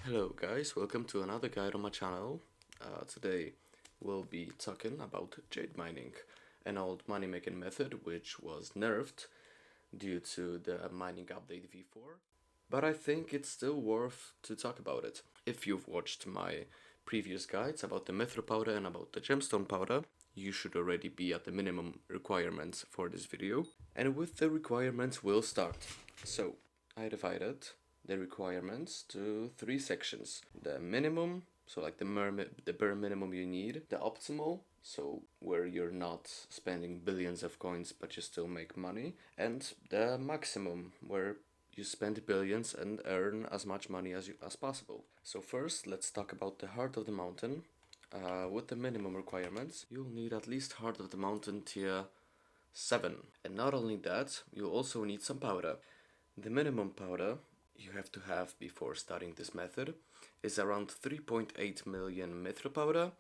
Hello guys, welcome to another guide on my channel. Today we'll be talking about jade mining, an old money making method which was nerfed due to the mining update v4. But I think it's still worth to talk about it. If you've watched my previous guides about the mithril powder and about the gemstone powder, you should already be at the minimum requirements for this video. And with the requirements we'll start. So I divided the requirements to three sections: the minimum, so like the bare minimum you need; the optimal, so where you're not spending billions of coins but you still make money; and the maximum, where you spend billions and earn as much money as possible. So first, let's talk about the heart of the mountain. With the minimum requirements, you'll need at least heart of the mountain tier 7. And not only that, you also need some powder. The minimum powder you have to have before starting this method is around 3.8 million mithril powder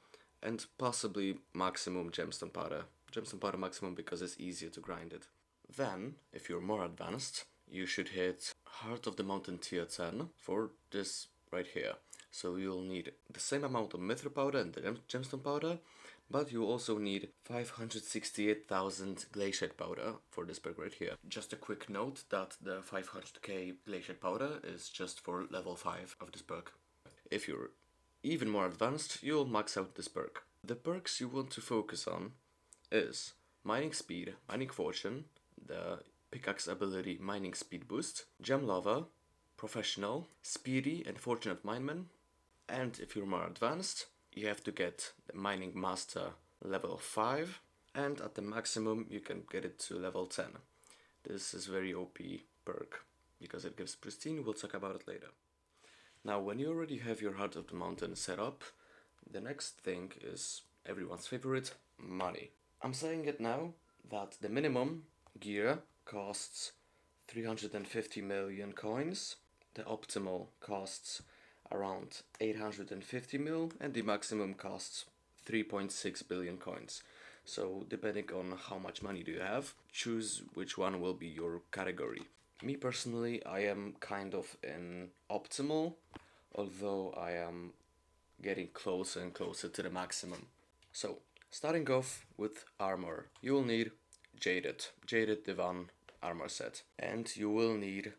and possibly maximum gemstone powder. Gemstone powder maximum because it's easier to grind it. Then, if you're more advanced, you should hit Heart of the Mountain tier 10 for this right here. So you'll need the same amount of mithril powder and the gemstone powder, but you also need 568,000 glacier powder for this perk right here. Just a quick note that the 500k glacier powder is just for level 5 of this perk. If you're even more advanced, you'll max out this perk. The perks you want to focus on is Mining Speed, Mining Fortune, the Pickaxe Ability Mining Speed Boost, Gem Lava, Professional, Speedy and Fortunate Mineman, and if you're more advanced, you have to get the Mining Master level 5, and at the maximum you can get it to level 10. This is very OP perk because it gives pristine. We'll talk about it later. Now, when you already have your Heart of the Mountain set up, the next thing is everyone's favorite, money. I'm saying it now that the minimum gear costs 350 million coins, the optimal costs around 850 mil, and the maximum costs 3.6 billion coins. So depending on how much money do you have, choose which one will be your category. Me personally, I am kind of in optimal, although I am getting closer and closer to the maximum. So, starting off with armor, you will need Jaded Divan armor set, and you will need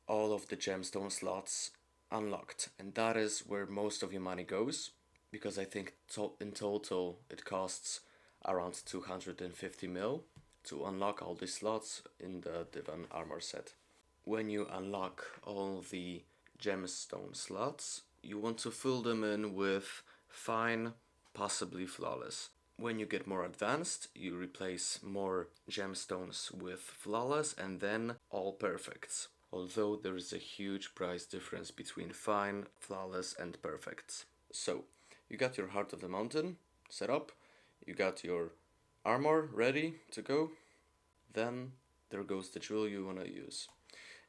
all of the gemstone slots unlocked, and that is where most of your money goes, because I think in total it costs around 250 mil to unlock all the slots in the Divan armor set. When you unlock all the gemstone slots, you want to fill them in with fine, possibly flawless. When you get more advanced, you replace more gemstones with flawless and then all perfects. Although there is a huge price difference between fine, flawless and perfects. So, you got your Heart of the Mountain set up, you got your armor ready to go, then there goes the drill you want to use.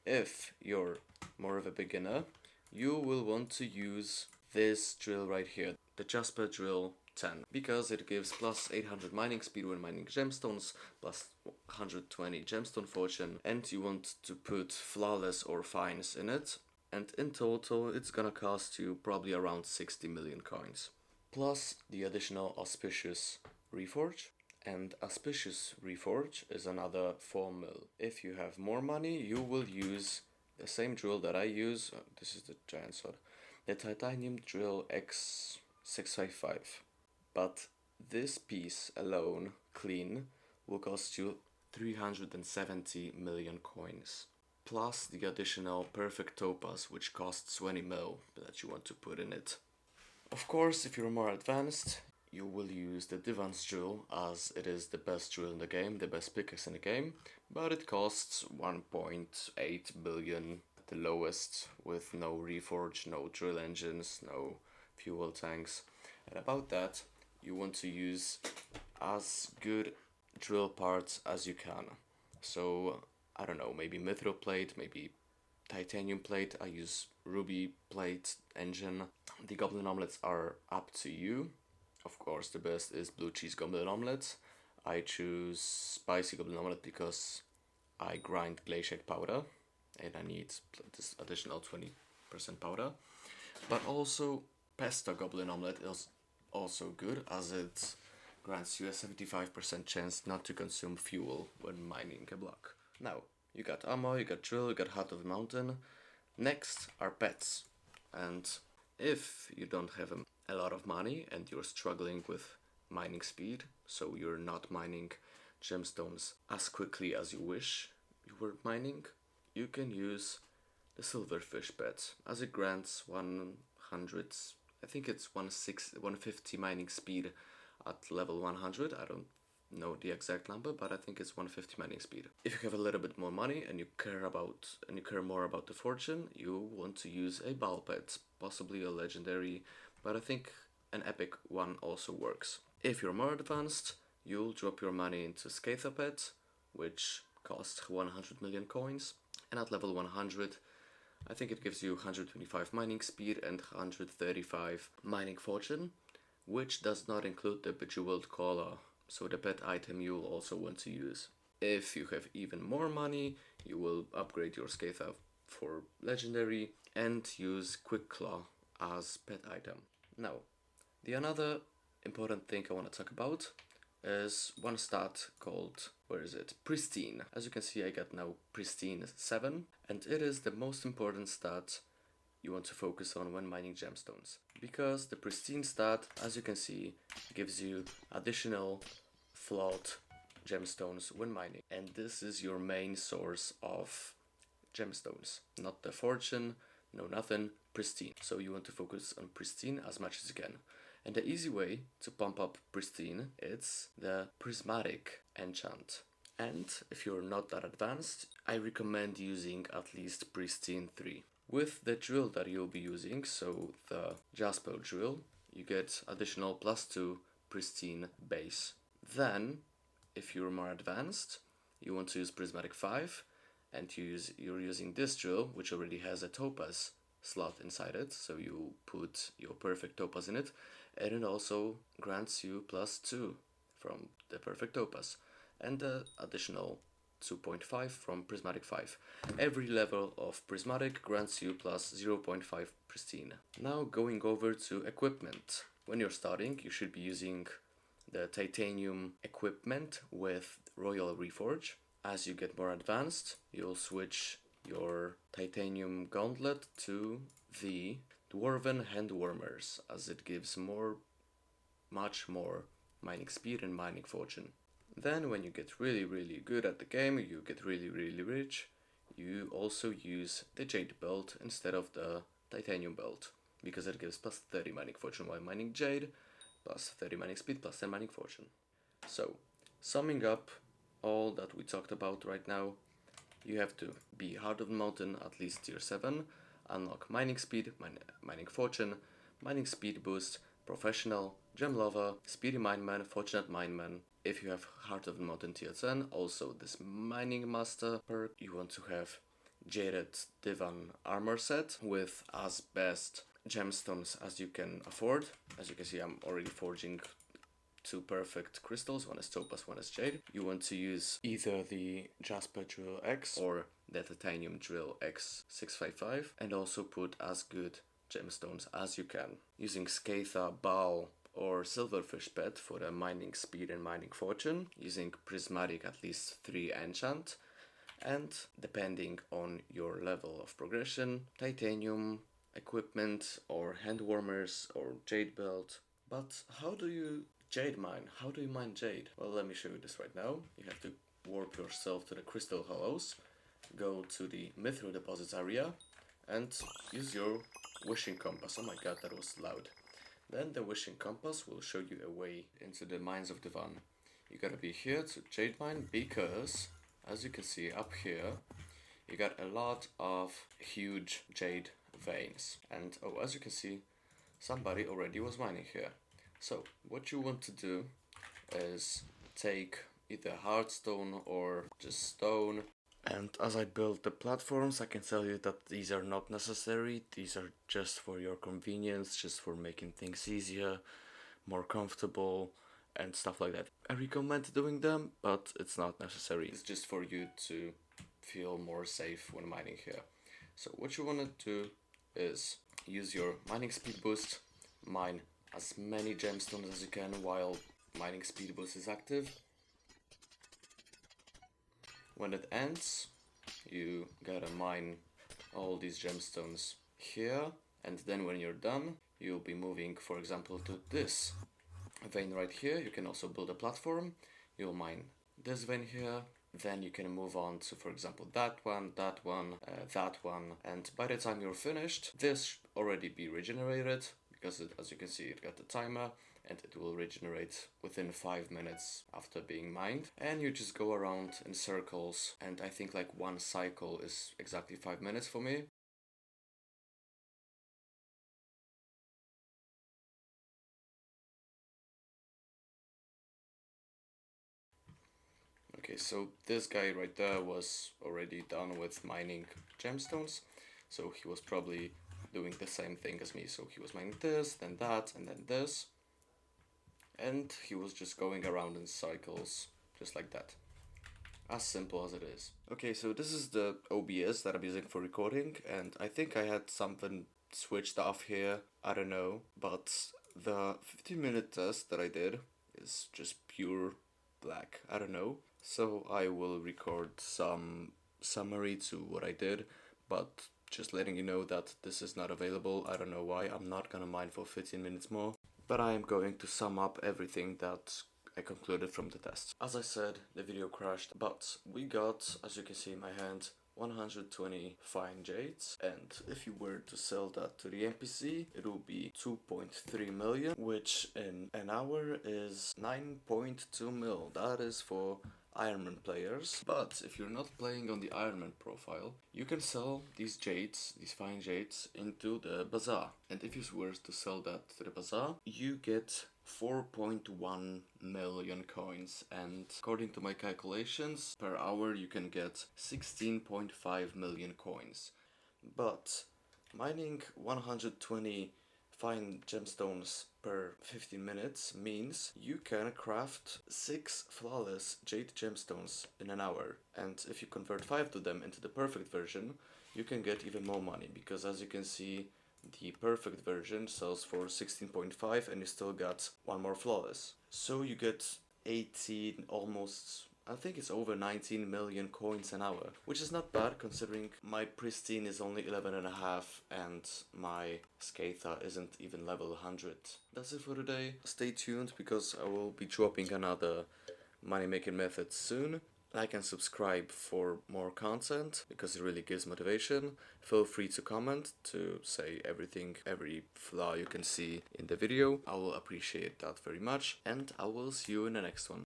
If you're more of a beginner, you will want to use this drill right here, the Jasper Drill 10, because it gives plus 800 mining speed when mining gemstones, plus 120 gemstone fortune, and you want to put flawless or fines in it, and in total it's gonna cost you probably around 60 million coins. Plus the additional Auspicious Reforge, and Auspicious Reforge is another 4 mil. If you have more money, you will use the same drill that I use. This is the giant sword, the Titanium Drill X655. But this piece alone, clean, will cost you 370 million coins. Plus the additional Perfect Topaz, which costs 20 mil that you want to put in it. Of course, if you're more advanced, you will use the Divan's drill, as it is the best drill in the game, the best pickaxe in the game, but it costs 1.8 billion at the lowest, with no reforge, no drill engines, no fuel tanks. And about that, you want to use as good drill parts as you can. So, I don't know, maybe mithril plate, maybe titanium plate. I use ruby plate engine. The goblin omelets are up to you. Of course, the best is blue cheese goblin omelet. I choose spicy goblin omelet because I grind glacier powder and I need this additional 20% powder. But also, Pesto Goblin Omelette is also good, as it grants you a 75% chance not to consume fuel when mining a block. Now, you got ammo, you got drill, you got Heart of the Mountain. Next are pets. And if you don't have a lot of money and you're struggling with mining speed, so you're not mining gemstones as quickly as you wish you were mining, you can use the Silverfish pet, as it grants 100, I think it's 150 mining speed at level 100. I don't know the exact number, but I think it's 150 mining speed. If you have a little bit more money and you care more about the fortune, you want to use a ball pet, possibly a legendary, but I think an epic one also works. If you're more advanced, you'll drop your money into Skatha pet, which costs 100 million coins, and at level 100, I think it gives you 125 mining speed and 135 mining fortune, which does not include the Bejeweled Collar, so the pet item you'll also want to use. If you have even more money, you will upgrade your Skatha for legendary and use Quick Claw as pet item. Now, the another important thing I want to talk about is one stat called, Pristine. As you can see, I got now Pristine 7, and it is the most important stat you want to focus on when mining gemstones. Because the Pristine stat, as you can see, gives you additional flawed gemstones when mining. And this is your main source of gemstones. Not the fortune, no nothing, Pristine. So you want to focus on Pristine as much as you can. And the easy way to pump up Pristine, it's the Prismatic enchant. And if you're not that advanced, I recommend using at least Pristine 3. With the drill that you'll be using, so the Jasper drill, you get additional +2 Pristine base. Then, if you're more advanced, you want to use Prismatic 5, and you're using this drill, which already has a Topaz slot inside it, so you put your perfect Topaz in it, and it also grants you +2 from the perfect Topaz, and the additional 2.5 from Prismatic 5. Every level of Prismatic grants you +0.5 Pristine. Now going over to equipment. When you're starting, you should be using the Titanium equipment with Royal Reforge. As you get more advanced, you'll switch your Titanium Gauntlet to the Dwarven Handwarmers, as it gives much more mining speed and mining fortune. Then when you get really good at the game, you get really rich, you also use the Jade belt instead of the Titanium belt, because it gives +30 mining fortune while mining Jade, +30 mining speed, +10 mining fortune. So, summing up all that we talked about right now, you have to be Heart of the Mountain at least tier 7, unlock mining speed, mining fortune, mining speed boost, professional, gem lover, speedy mineman, fortunate mineman. If you have Heart of the Mountain tier 10, also this mining master perk. You want to have Jaded Divan armor set with as best gemstones as you can afford. As you can see, I'm already forging 2 perfect crystals, one is Topaz, one is Jade. You want to use either the Jasper Drill X or the Titanium Drill X655, and also put as good gemstones as you can. Using Skatha, Bal, or Silverfish pet for the mining speed and mining fortune, using Prismatic at least 3 enchant, and depending on your level of progression, Titanium equipment or handwarmers or Jade belt. But how do you Jade mine? How do you mine Jade? Well, let me show you this right now. You have to warp yourself to the Crystal Hollows, go to the Mithril Deposits area, and use your Wishing Compass. Oh my god, that was loud. Then the Wishing Compass will show you a way into the Mines of Divan. You gotta be here to Jade mine because, as you can see up here, you got a lot of huge Jade veins. And oh, as you can see, somebody already was mining here. So, what you want to do is take either hardstone or just stone. And as I build the platforms, I can tell you that these are not necessary. These are just for your convenience, just for making things easier, more comfortable, and stuff like that. I recommend doing them, but it's not necessary. It's just for you to feel more safe when mining here. So what you want to do is use your mining speed boost, mine as many gemstones as you can while mining speed boost is active. When it ends, you gotta mine all these gemstones here, and then when you're done, you'll be moving, for example, to this vein right here. You can also build a platform. You'll mine this vein here, then you can move on to, for example, that one, that one, and by the time you're finished, this should already be regenerated, because as you can see, it got the timer, and it will regenerate within 5 minutes after being mined. And you just go around in circles, and I think like one cycle is exactly 5 minutes for me. Okay, so this guy right there was already done with mining gemstones, so he was probably doing the same thing as me. So he was mining this, then that, and then this, and he was just going around in cycles, just like that. As simple as it is. Okay, so this is the OBS that I'm using for recording, and I think I had something switched off here, I don't know, but the 15-minute test that I did is just pure black, I don't know. So I will record some summary to what I did, but just letting you know that this is not available. I don't know why. I'm not gonna mine for 15 minutes more, but I am going to sum up everything that I concluded from the test. As I said, the video crashed, but we got, as you can see in my hand, 120 fine jades, and if you were to sell that to the NPC, it will be 2.3 million, which in an hour is 9.2 mil. That is for Ironman players. But if you're not playing on the Ironman profile, you can sell these jades, these fine jades, into the bazaar. And if you were to sell that to the bazaar, you get 4.1 million coins, and according to my calculations, per hour you can get 16.5 million coins. But mining 120 fine gemstones per 15 minutes means you can craft 6 flawless jade gemstones in an hour, and if you convert 5 to them into the perfect version, you can get even more money, because as you can see, the perfect version sells for 16.5 and you still got one more flawless. So you get 18, almost, I think it's over 19 million coins an hour, which is not bad considering my pristine is only 11.5 and my Skatha isn't even level 100. That's it for today. Stay tuned because I will be dropping another money making method soon. Like and subscribe for more content because it really gives motivation. Feel free to comment to say everything, every flaw you can see in the video. I will appreciate that very much, and I will see you in the next one.